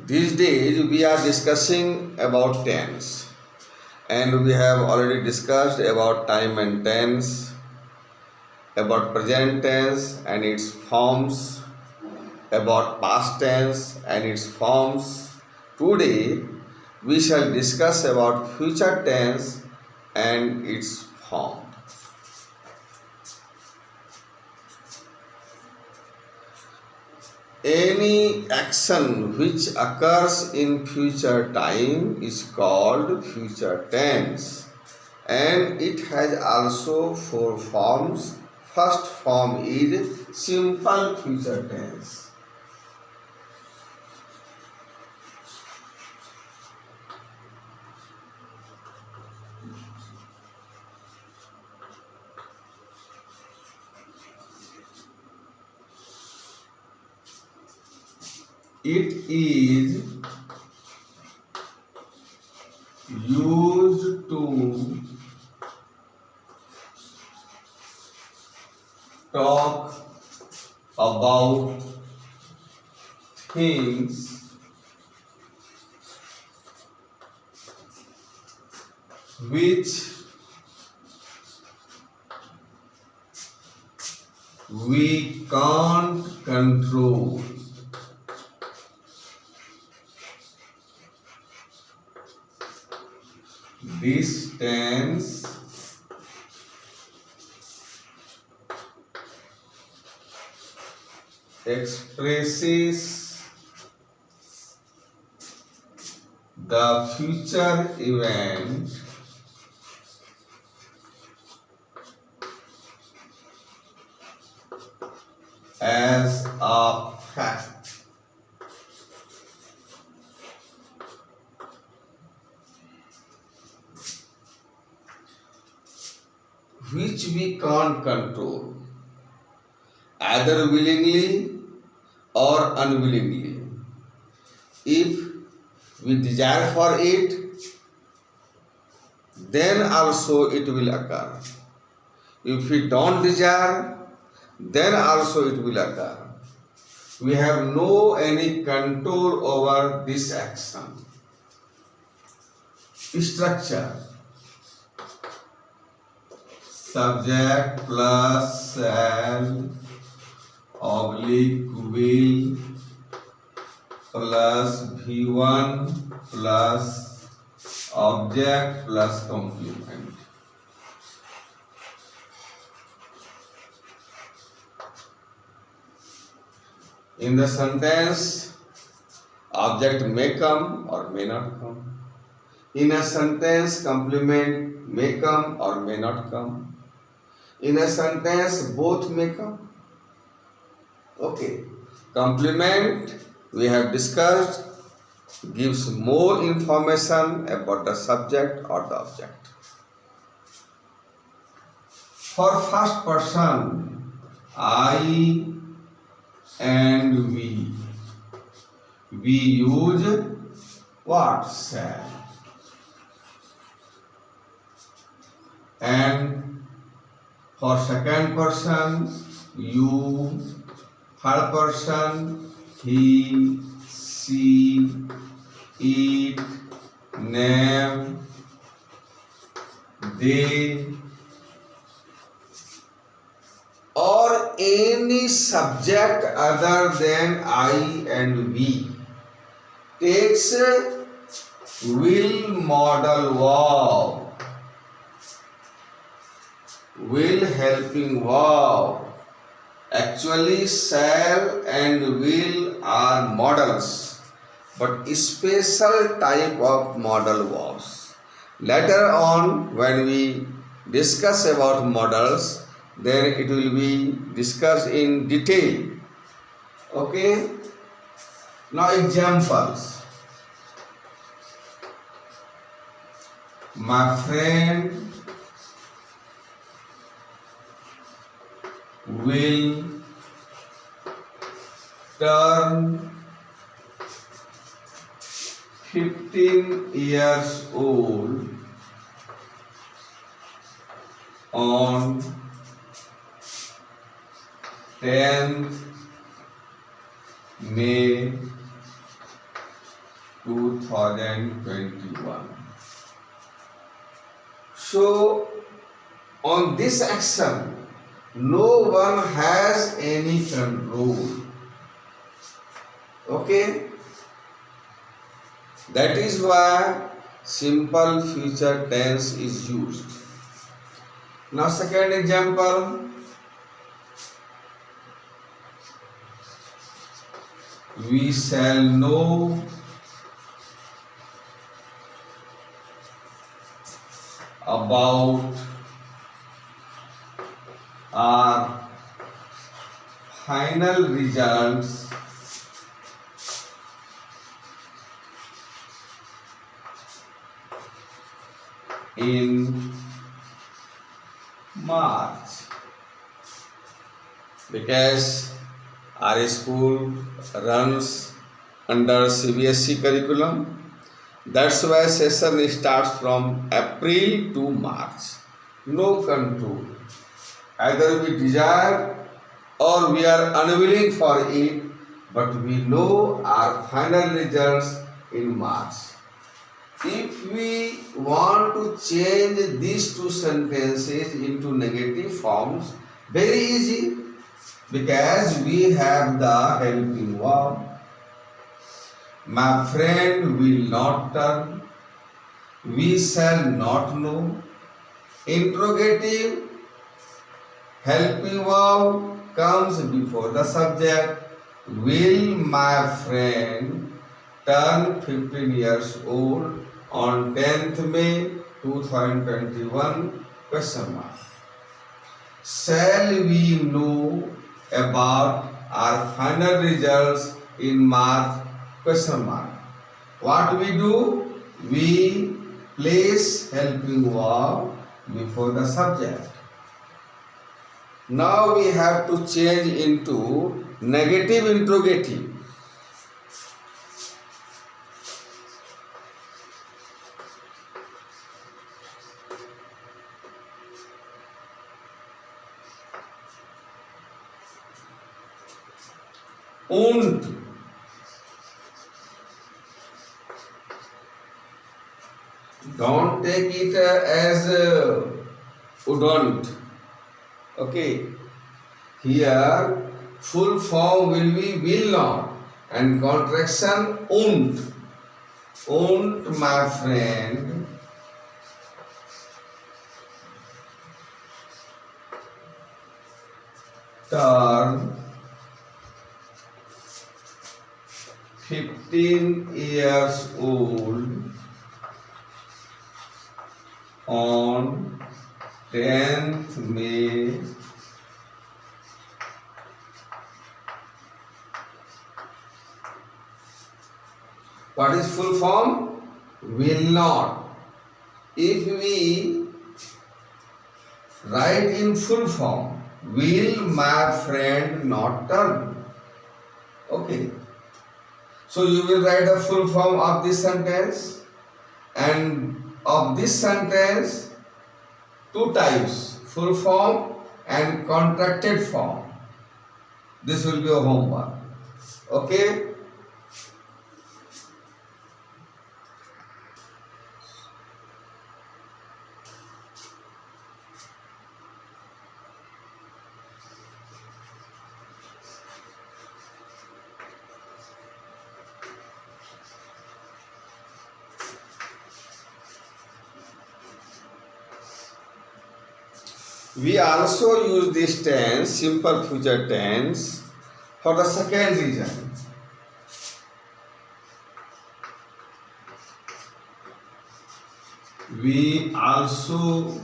These days we are discussing about tense, and we have already discussed about time and tense, about present tense and its forms, about past tense and its forms. Today we shall discuss about future tense and its form. Any action which occurs in future time is called future tense, and it has also four forms. First form is simple future tense. It is used to talk about things which we can't control. This tense expresses the future event as a fact. Which we can't control, either willingly or unwillingly. If we desire for it, then also it will occur. If we don't desire, then also it will occur. We have no any control over this action. Structure: subject plus shall oblique will plus V1 plus object plus complement. In the sentence, object may come or may not come. In a sentence, complement may come or may not come. In a sentence, both may come. Okay. Complement, we have discussed, gives more information about the subject or the object. For first person, I and we use what? Shall. And for second person, you, third person, he, she, it, name, they, or any subject other than I and we takes will modal verb. Will helping verb. Actually, shall and will are modals, but special type of modal verbs. Later on, when we discuss about modals, then it will be discussed in detail. Okay? Now examples. My friend will turn 15 years old on 10th May 2021. So, on this action, no one has any control. Okay? That is why simple future tense is used. Now, second example. We shall know about our final results in March, because our school runs under CBSE curriculum. That's why session starts from April to March. No control. Either we desire or we are unwilling for it, but we know our final results in March. If we want to change these two sentences into negative forms, very easy, because we have the helping verb. My friend will not turn. We shall not know. Interrogative helping verb comes before the subject. Will my friend turn 15 years old on 10th May 2021? Question mark. Shall we know about our final results in March? Question mark. What we do? We place helping verb before the subject. Now we have to change into negative interrogative. Und. Don't take it as wouldn't. Okay. Here full form will be will not and contraction und. Und my friend turn 15 years old on 10th May 2021. What is full form? Will not. If we write in full form, will my friend not turn? Okay. So you will write the full form of this sentence, and of this sentence two types, full form and contracted form. This will be a homework. Okay. We also use this tense, simple future tense, for the second reason. We also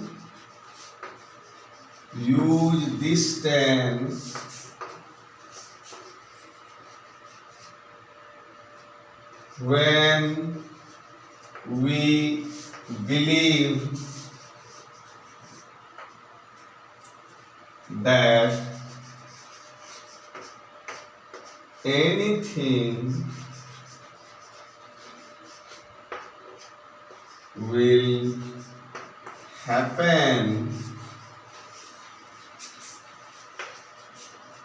use this tense when we believe that anything will happen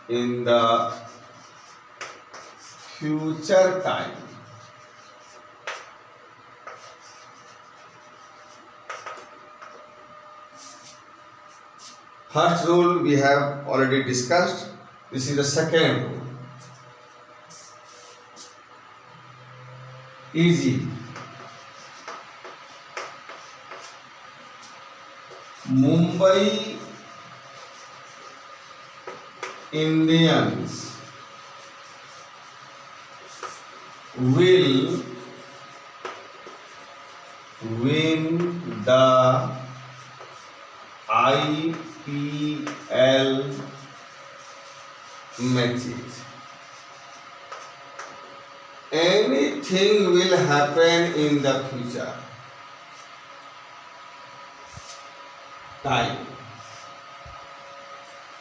in the future time. First rule we have already discussed. This is the second rule. Easy. Mumbai Indians will win the IPL matches. Anything will happen in the future. Time.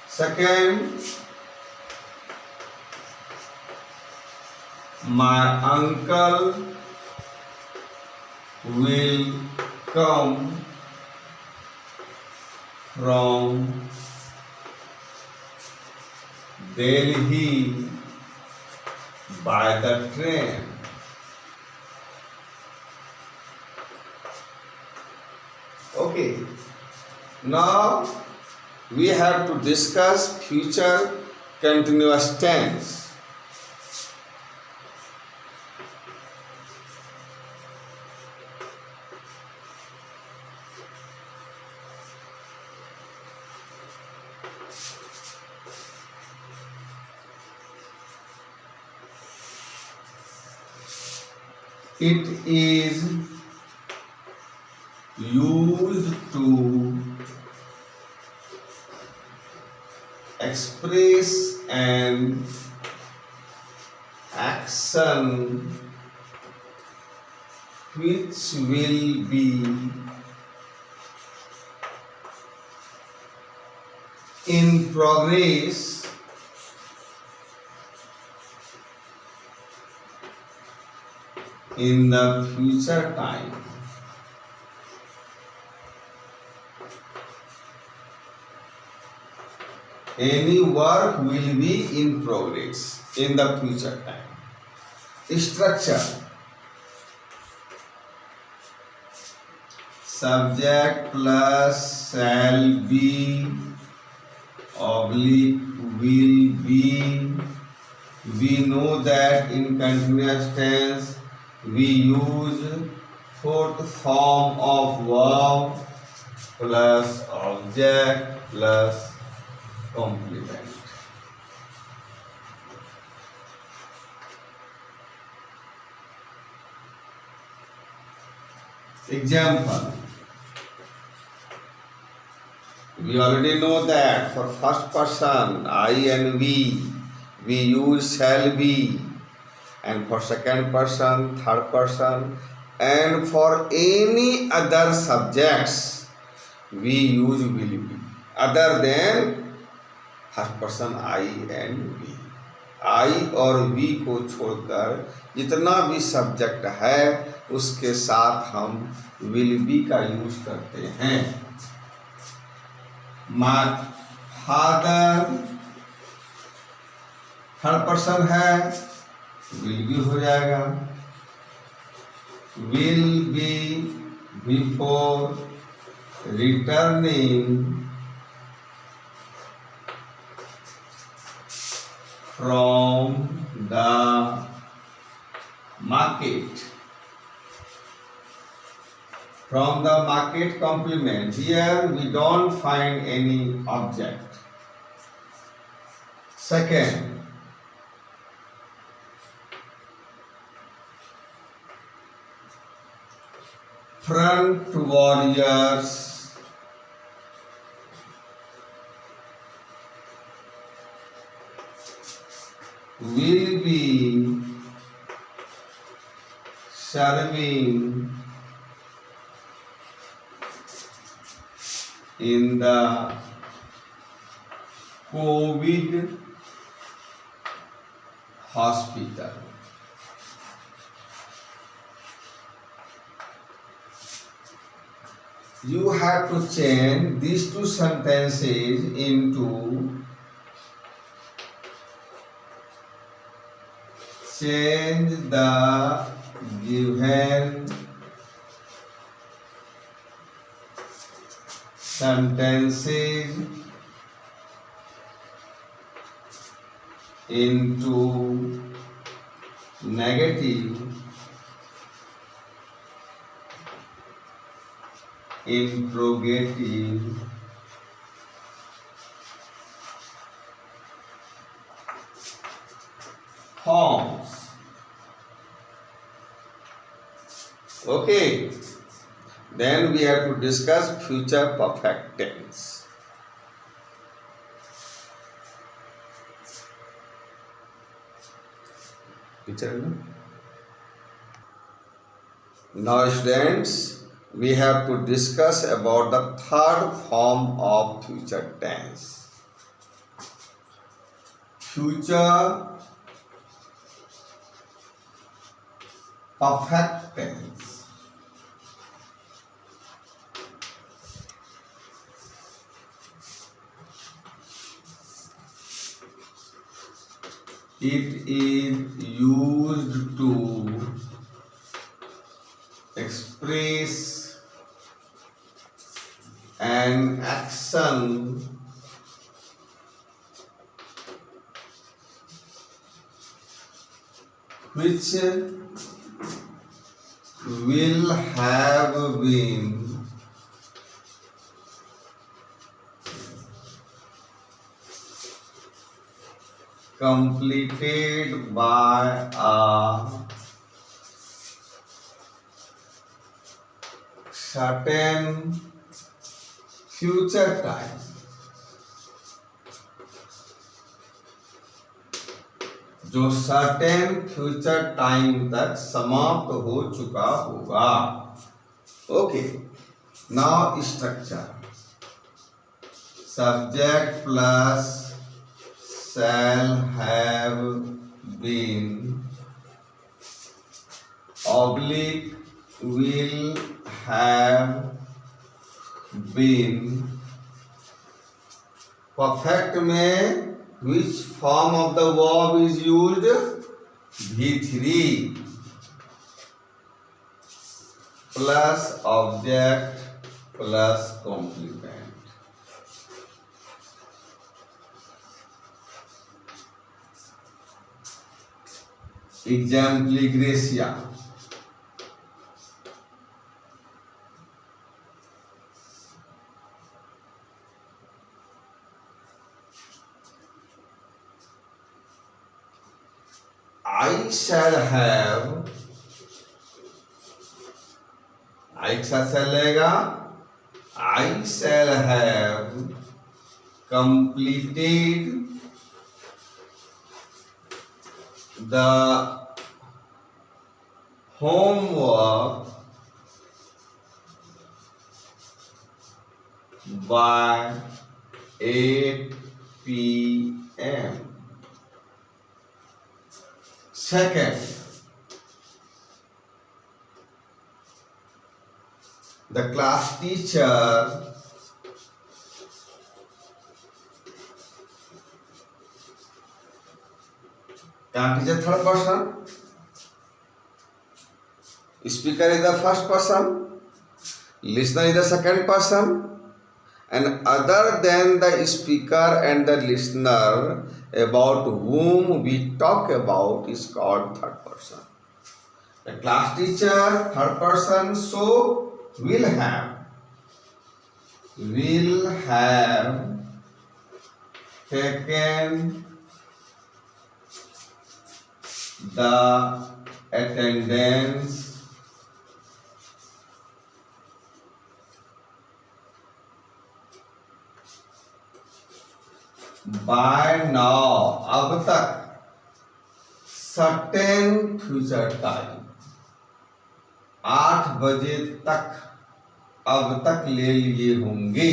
Second, my uncle will come from Delhi by the train. Okay. Now we have to discuss future continuous tense. It is used to express an action which will be in progress in the future time. Any work will be in progress in the future time. Structure. Subject plus shall be oblique will be. We know that in continuous tense we use fourth form of verb plus object plus complement. Example. We already know that for first person I and we use shall be, and for second person, third person, and for any other subjects we use will be other than first person I and we. I और we को छोड़कर जितना भी subject है उसके साथ हम will be का यूज करते हैं. My father थर्ड पर्सन है, will be हो जाएगा. Will be before returning from the market. From the market complement. Here we don't find any object. Second, front warriors will be serving in the COVID hospital. You have to change these two sentences into change the given sentences into negative interrogative forms. Okay, then we have to discuss future perfect tense. Now students, we have to discuss about the third form of future tense. Future perfect tense. It is used to express an action which will have been completed by a certain future time. जो certain future time तक समाप्त हो चुका होगा. Okay, now structure. Subject plus shall have been oblique will have been. Perfect में which form of the verb is used? V3 plus object plus complement. Example Gracia. I shall have. I shall चलेगा. I shall have completed the homework by 8 p.m. Second, the class teacher third person, speaker is the first person, listener is the second person, and other than the speaker and the listener about whom we talk about is called third person. The class teacher, third person, so will have taken the attendance by now, अब तक certain future time, 8 बजे तक अब तक ले लिए होंगे,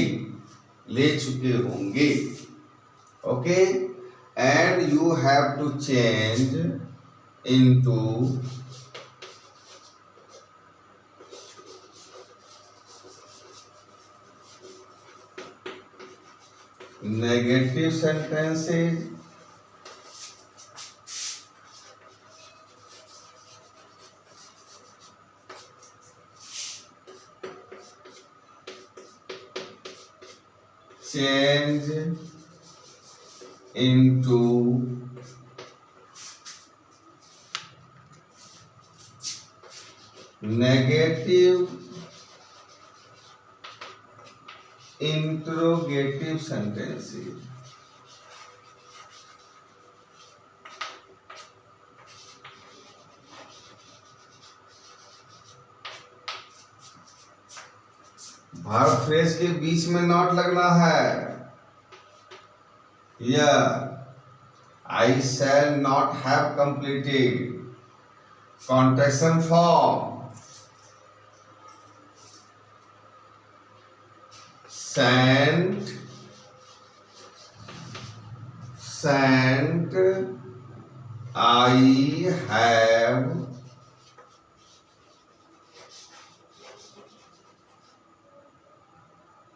ले चुके होंगे. Okay, and you have to change into negative sentences. Change into negative interrogative sentences. Verb phrase के बीच में नॉट लगना है। या I shall not have completed. Contraction form. Sent I have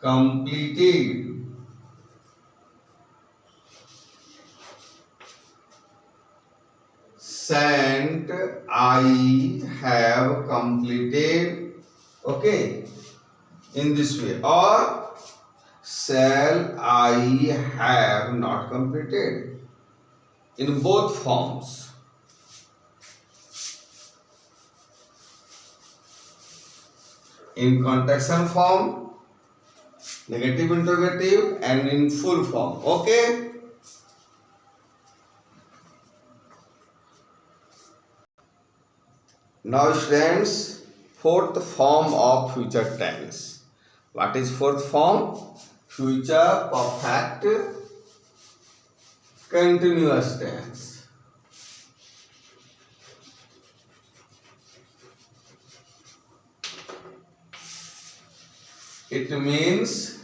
completed. Sent I have completed. Okay, in this way. Or shall I have not completed. In both forms. In contraction form, negative interrogative, and in full form. Okay. Now students, fourth form of future tense. What is fourth form? Future perfect continuous tense. It means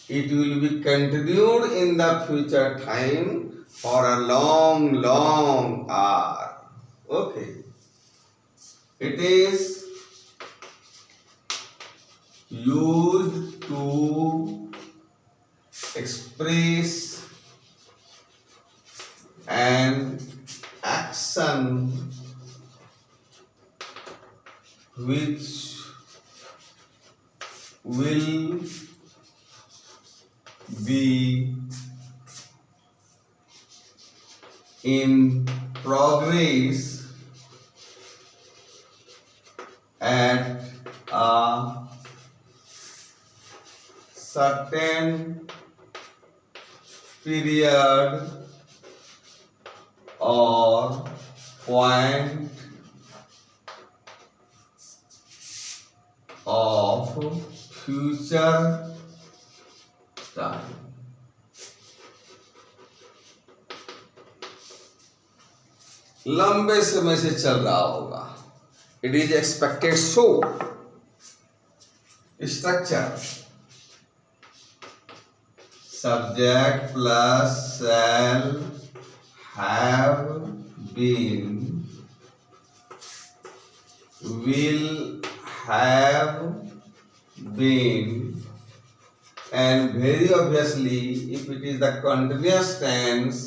it will be continued in the future time for a long hour. Okay. It is used to express an action which will be in progress at a certain period or point of future time. लंबे समय से चल रहा होगा. It is expected so. Structure. Subject plus shall have been, will have been, and very obviously if it is the continuous tense,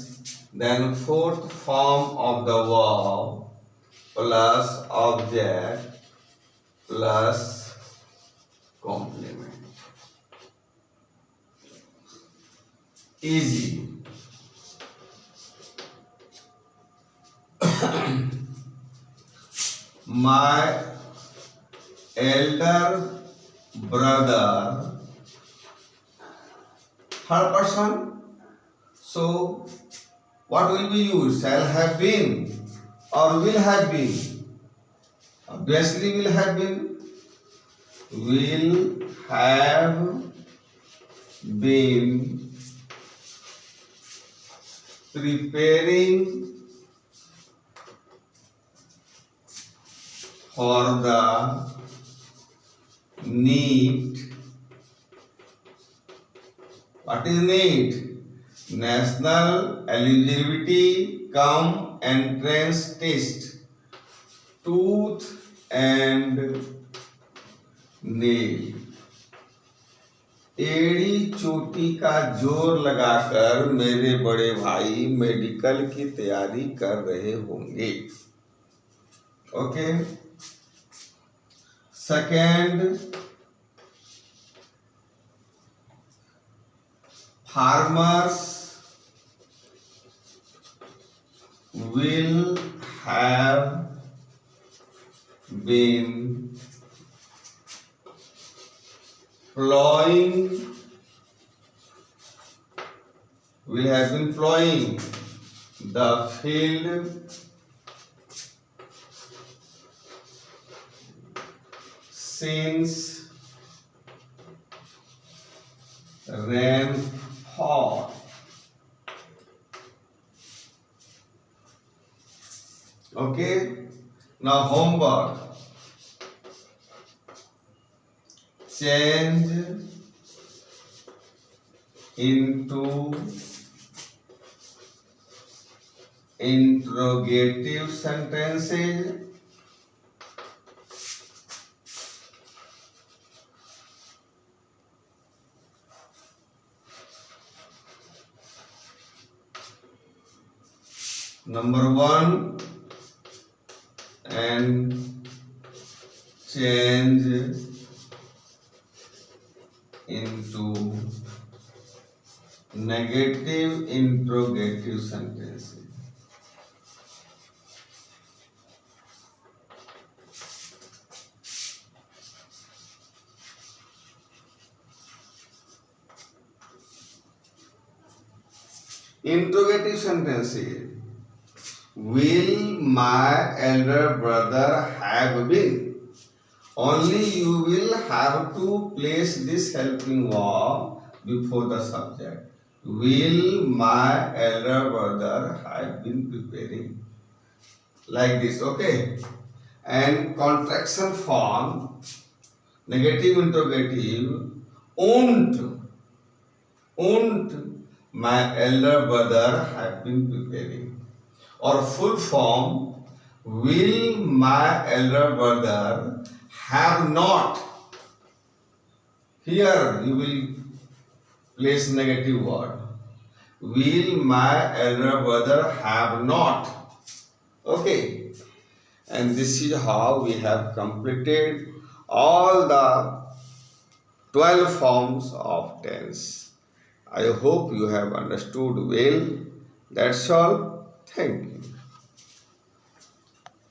then fourth form of the verb plus object plus complement. Easy. My elder brother, third person. So what will be used? Shall have been or will have been? Obviously will have been. Will have been preparing for the NEET. What is NEET? National Eligibility Cum Entrance Test. Tooth and nail. एड़ी चोटी का जोर लगाकर मेरे बड़े भाई medical की तैयारी कर रहे होंगे. Okay. Second, farmers will have been plowing, will have been plowing the field since rainfall. Okay, now homework. Change into interrogative sentences. Number 1, and change into negative interrogative sentences. Interrogative sentences. Will my elder brother have been? Only you will have to place this helping verb before the subject. Will my elder brother have been preparing? Like this, okay? And contraction form, negative interrogative, won't my elder brother have been preparing? Or full form, will my elder brother have not? Here you will place negative word. Will my elder brother have not? Okay. And this is how we have completed all the 12 forms of tense. I hope you have understood well. That's all. Thank you.